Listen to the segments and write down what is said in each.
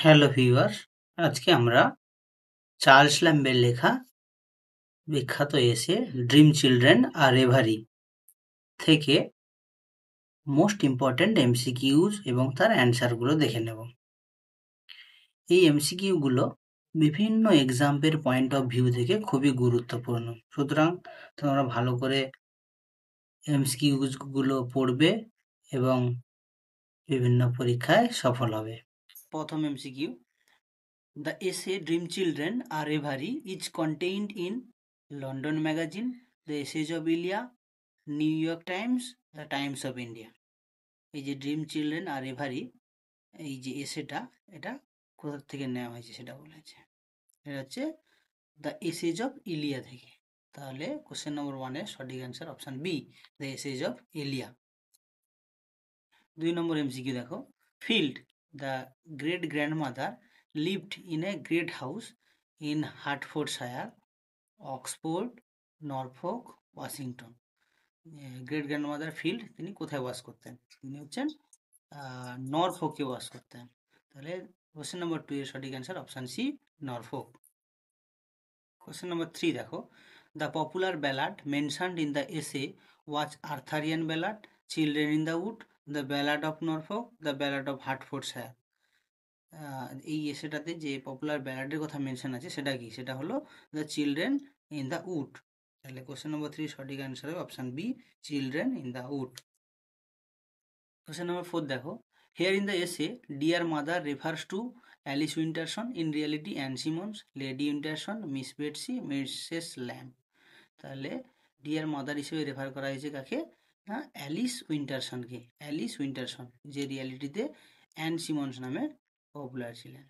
Hello viewer, আজকে আমরা Charles ল্যাম্বের লেখা বিখ্যাত এসে ড্রিম চিলড্রেন আর এভারি থেকে মোস্ট ইম্পর্ট্যান্ট এমসিকিউজ এবং তার অ্যান্সারগুলো দেখে নেব। এই এমসিকিউগুলো বিভিন্ন এক্সাম্পের পয়েন্ট অফ ভিউ থেকে খুবই গুরুত্বপূর্ণ, সুতরাং তোমরা ভালো করে এমসিকিউগুলো পড়বে এবং বিভিন্ন পরীক্ষায় সফল হবে। প্রথম MCQ, The essay Dream Children Are Every is contained in London Magazine, The Essays of Ilya, New York Times, The Times of India. এই যে ড্রিম চিলড্রেন আর এভারি এই যে এসেটা, এটা কোথা থেকে নেওয়া হয়েছে সেটা বলেছে। এটা হচ্ছে দ্য এসেজ অফ ইলিয়া থেকে। তাহলে কোশ্চেন নম্বর 1-এর সঠিক answer option B, the essays of Elia. 2 number MCQ দেখো, Field the great grandmother lived in a great house in Hertfordshire, Oxford, Norfolk, Washington. Great grandmother Field তিনি কোথায় বাস করতেন? তিনি হচ্ছেন নরফোকে বাস করতেন। তাহলে কোশ্চেন নম্বর 2 এর সঠিক answer option C, Norfolk. Question number 3 দেখো, the popular ballad mentioned in the essay was Arthurian ballad, children in the wood, the ballad of Norfolk, the ballad of Hertfordshire. এই এসেটাতে যে পপুলার ব্যালাডের কথা মেনশন আছে সেটা কি? সেটা হলো the children in the wood. তাহলে কোশ্চেন নম্বর 3 সঠিক অ্যান্সার হবে option B, children in the wood. Question number 4 দেখো, here in the essay dear mother refers to Alice Winterson, in reality Ann Simmons, lady Winterson, miss Betsy, Mrs Lamb. তাহলে dear mother হিসেবে refer করা হয়েছে কাকে? না, Alice উইন্টারসনকে। Alice Winterson যে রিয়ালিটিতে অ্যান সিমন্স নামে পপুলার ছিলেন।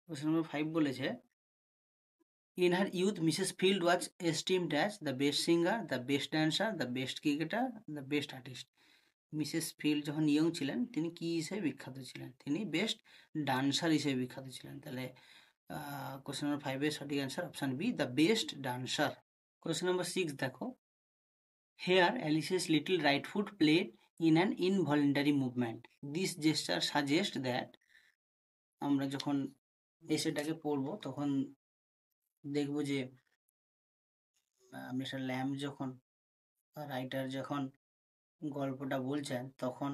কোশ্চেন নম্বর 5 বলেছে, in her youth Mrs field was esteemed as the best singer, the best dancer, the best cricketer, the best artist. Mrs field যখন ইয়ং ছিলেন তিনি কী হিসেবে বিখ্যাত ছিলেন? তিনি বেস্ট ডান্সার হিসেবে বিখ্যাত ছিলেন। তাহলে কোশ্চেন নম্বর 5-এর সঠিক answer option B, the best dancer. Question number 6 দেখো, here Alice's little right foot played in an involuntary movement, this gesture suggest that. আমরা যখন এসেটাকে পড়বো তখন দেখব যে মিস্টার ল্যাম্ব যখন রাইটার যখন গল্পটা বলছেন তখন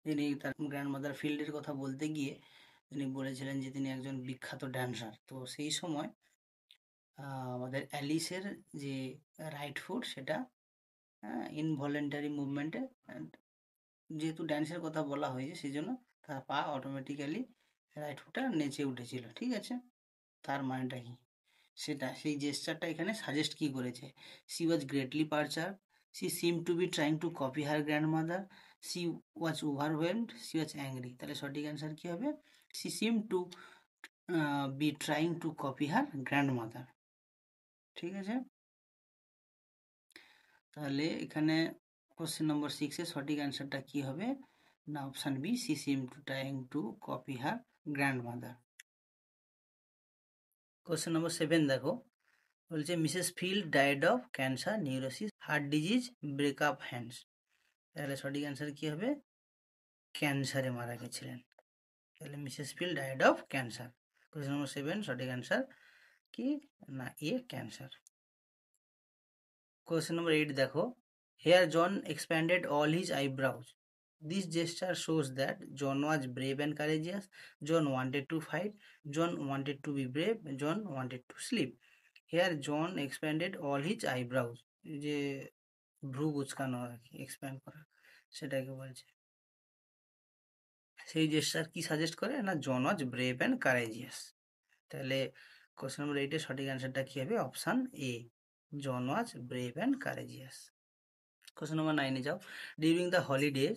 তিনি তার গ্র্যান্ডমাদার ফিল্ডের কথা বলতে গিয়ে তিনি বলেছিলেন যে তিনি একজন বিখ্যাত ড্যান্সার। তো সেই সময় আমাদের অ্যালিসের যে রাইট ফুট সেটা ইনভলেন্টারি মুভমেন্টে, যেহেতু ড্যান্সের কথা বলা হয়েছে সেই জন্য তার পা অটোমেটিক্যালি রাইট ফুটটা নেচে উঠেছিল। ঠিক আছে, তার মানেটা কি সেটা, সেই জেস্চারটা এখানে সাজেস্ট কি করেছে? She was greatly perturbed, she seem to be trying to copy her grandmother, she was overwhelmed, she was angry. তাহলে সঠিক অ্যান্সার কি হবে? She seem to be trying to copy her grandmother. ঠিক আছে, তাহলে এখানে কোশ্চেন নম্বর 6-এর সঠিক অ্যান্সারটা কি হবে? না, option B, she seem to trying to copy her grandmother. Question number 7 দেখো, বলছে Mrs Field died of cancer, neurosis, heart disease, breakup hands. তাহলে সঠিক অ্যান্সার কি হবে? ক্যান্সারে মারা গেছিলেন। তাহলে Mrs Field died of cancer. Question number 7 সঠিক অ্যান্সার কি? না, এ, ক্যান্সার। কোশ্চেন নম্বর 8 দেখো, here John expanded all his eyebrows, this gesture shows that John was brave and courageous, John wanted to fight, John wanted to be brave, John wanted to sleep. Here John expanded all his eyebrows, যে ভ্রু কুচকানো আর কি, expand করা, সেটাকে বলছে। সেই gesture কি suggest করে? না, John was brave and courageous. তাহলে কোশ্চেন নম্বর 8-এর সঠিক অ্যান্সারটা কি হবে? Option A, John was brave and courageous. Question number 9-এ যাও, during the holidays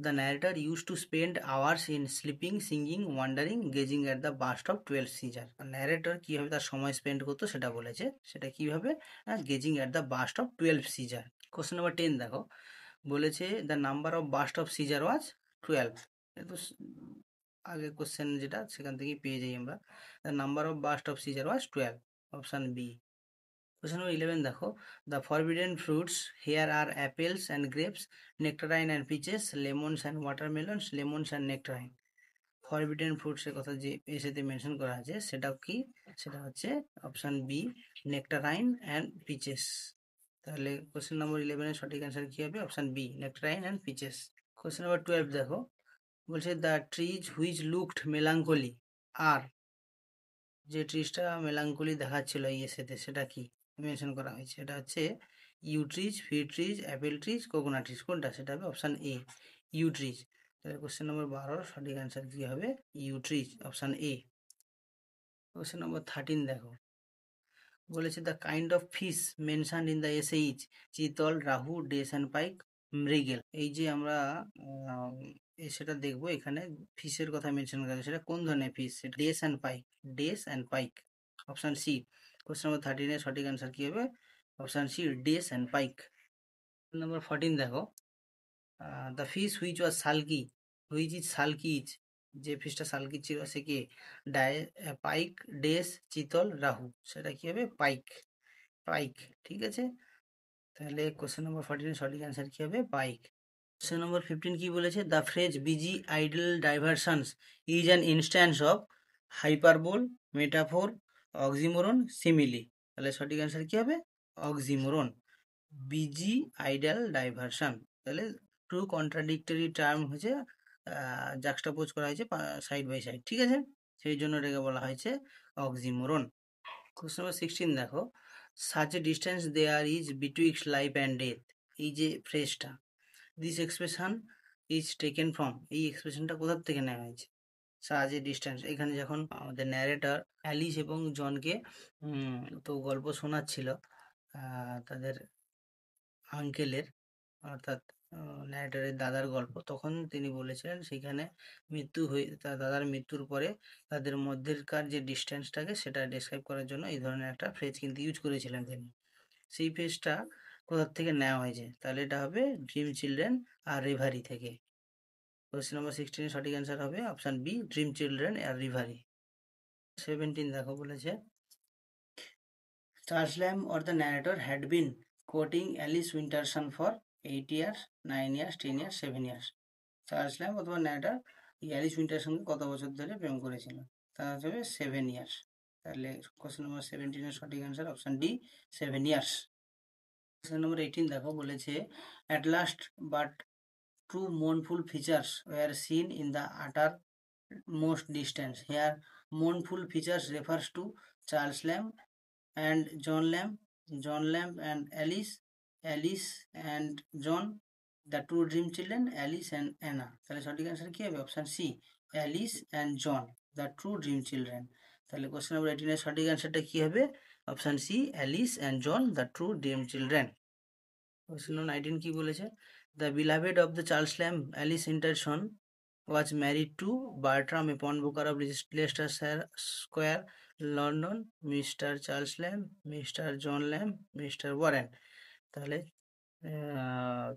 the narrator use to spend hours in sleeping, singing, wandering, gazing at the bust of 12 Caesar. Narrator কীভাবে তার সময় স্পেন্ড করতো সেটা বলেছে, সেটা কীভাবে? Gazing at the bust of 12 Caesar. Question number 10 দেখো, বলেছে the number of bust of Caesar was 12। তো আগের কোশ্চেন যেটা সেখান থেকেই পেয়ে যাই আমরা, the number of bust of Caesar was 12, option B. Question number 11 দেখো, the forbidden fruits here are apples and grapes, nectarine and peaches, lemons and watermelons, lemons and nectarine. Forbidden ফ্রুটসের কথা যে এসেতে মেনশন করা আছে সেটাও কি, সেটা হচ্ছে option B, nectarine and peaches. তাহলে কোশ্চেন নম্বর 11-এর সঠিক অ্যান্সার কী হবে? Option B, nectarine and peaches. Question number 12 দেখো, বলছে the trees which looked melancholy are, যে ট্রিজটা মেলাঙ্কলি দেখাচ্ছিল এই এসেতে সেটা কি মেনশন করা হয়েছে? এটা হচ্ছে yew trees, fig trees, apple trees, coconut trees. কোনটা? সেটা হবে অপশান এ, ইউ ট্রিজ। তাহলে কোশ্চেন নম্বর 12 সঠিক অ্যান্সার কী হবে? Yew trees, option A. Question number 13 দেখো, বলেছে the kind of fish mentioned in the essay is chital, rohu, dress and পাইক, মৃগেল। এই যে আমরা সেটা দেখবো, এখানে ফিশের কথা মেনশন করা আছে, সেটা কোন ধরনের fish? Dace and pike, dace and pike, option C. Question number 13-এর সঠিক অ্যান্সার কী হবে? Option C, dace and pike. Number 14 দেখো, the fish which was sulky, which is sulky is, যে ফিশটা সালকি ছিল সে কে? পাইক, ডেস, চিতল, রাহু। সেটা কি হবে? পাইক, পাইক। ঠিক আছে, তাহলে কোশ্চেন নম্বর 14-এর সঠিক অ্যান্সার কী হবে? পাইক। কোশ্চেন নম্বর 15 কি বলেছে? The phrase busy idle diversions is an instance of hyperbole, metaphor, oxymoron, simile. তাহলে সঠিক অ্যান্সার কী হবে? Oxymoron, busy idle diversion. তাহলে টু কন্ট্রাডিক্টরি টার্ম হচ্ছে জাক্সটাপোজ করা হয়েছে সাইড বাই সাইড। ঠিক আছে, সেই জন্য এটাকে বলা হয়েছে অক্সিমোরন। কোশ্চেন নাম্বার 16 দেখো, such a distance there is betwixt life and death, এই যে ফ্রেজটা, this expression is taken from, এই এক্সপ্রেশনটা কোথার থেকে নেওয়া হয়েছে? সাচ এ ডিস্টেন্স, এখানে যখন আমাদের ন্যারেটর অ্যালিস এবং জনকে তো গল্প শোনাচ্ছিল তাদের আঙ্কেলের, অর্থাৎ ন্যারেটরের দাদার গল্প, তখন তিনি বলেছিলেন সেখানে মৃত্যু হয়ে, তার দাদার মৃত্যুর পরে তাদের মধ্যেকার যে ডিস্টেন্সটাকে সেটা ডেসক্রাইব করার জন্য এই ধরনের একটা ফ্রেজ কিন্তু ইউজ করেছিলেন তিনি। সেই ফ্রেজটা কোথার থেকে নেওয়া হয়েছে? তাহলে এটা হবে ড্রিম চিলড্রেন আর রিভারি থেকে। কোয়েশ্চেন নম্বর 16-এর সঠিক অ্যান্সার হবে option B, dream children are reverie. 17 দেখো, বলেছে Charles lamb or the narrator had been quoting Alice Winterson for 8 years, 9 years, 10 years, 7 years. Charles lamb অথবা ন্যারেটর এই Alice উইন্টারসনকে কত বছর ধরে প্রেম করেছিল? তার হবে 7 ইয়ার্স। তাহলে কোশ্চেন নম্বর 17-এর সঠিক answer option D, 7 years. Question number 18 দেখো, বলেছে at last but to mournful features were seen in the uttermost distance. Here mournful features refers to Charles Lamb and John Lamb, John Lamb and Alice, Alice and John, the two dream children, Alice and Anna. তাহলে সঠিক answer কি হবে? Option C, Alice and John, the true dream children. তাহলে question number 18-এর সঠিক অ্যান্সারটা কি হবে? Option C, Alice and John, the true dream children. Question number 19 কি বলেছে? The beloved of the Charles Lamb, Alice Winterson, was married to Bartram, a pawnbroker of Leicester Square, London, Mr. Charles Lamb, Mr. John Lamb, Mr. Warren. তাহলে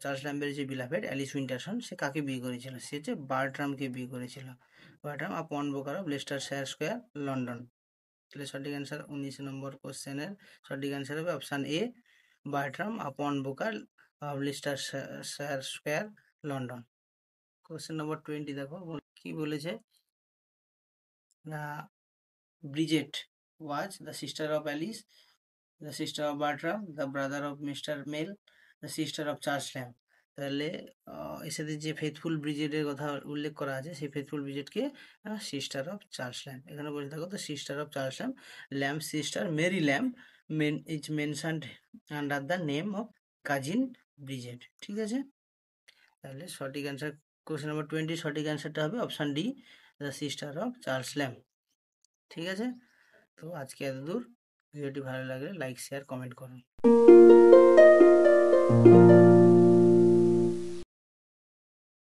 Charles ল্যাম্বের যে beloved Alice উইন্টারসন, সে কাকে বিয়ে করেছিল? সে হচ্ছে বার্ট্রামকে বিয়ে করেছিল। Bertram a pawnbroker of Leicester Square, London. তাহলে সঠিক অ্যান্সার 19 নম্বর কোশ্চেনের সঠিক অ্যান্সার হবে option A, Bertram a pawnbroker of Leicester Square, লন্ডন। কোশ্চেন নম্বর 20 দেখো, কি বলেছে? Bridget was the sister of Alice, the sister of Bartram, the brother of Mr. Mell, the sister of Charles Lamb. তাহলে এর সাথে যে faithful ব্রিজেটের কথা উল্লেখ করা আছে, সেই ফেথফুল ব্রিজেটকে সিস্টার অফ চার্লস ল্যাম্ব। এখানে বলতে থাকো the sister of Charles Lamb, Lamb sister Mary Lamb is mentioned under the name of cousin Bridget. ঠিক আছে, তাহলে সঠিক অ্যান্সার কোশ্চেন নম্বর 20 সঠিক অ্যান্সারটা হবে option D, the sister of Charles lamb. ঠিক আছে, তো আজকে এতদূর। ভিডিওটি ভালো লাগলে লাইক, শেয়ার, কমেন্ট করুন।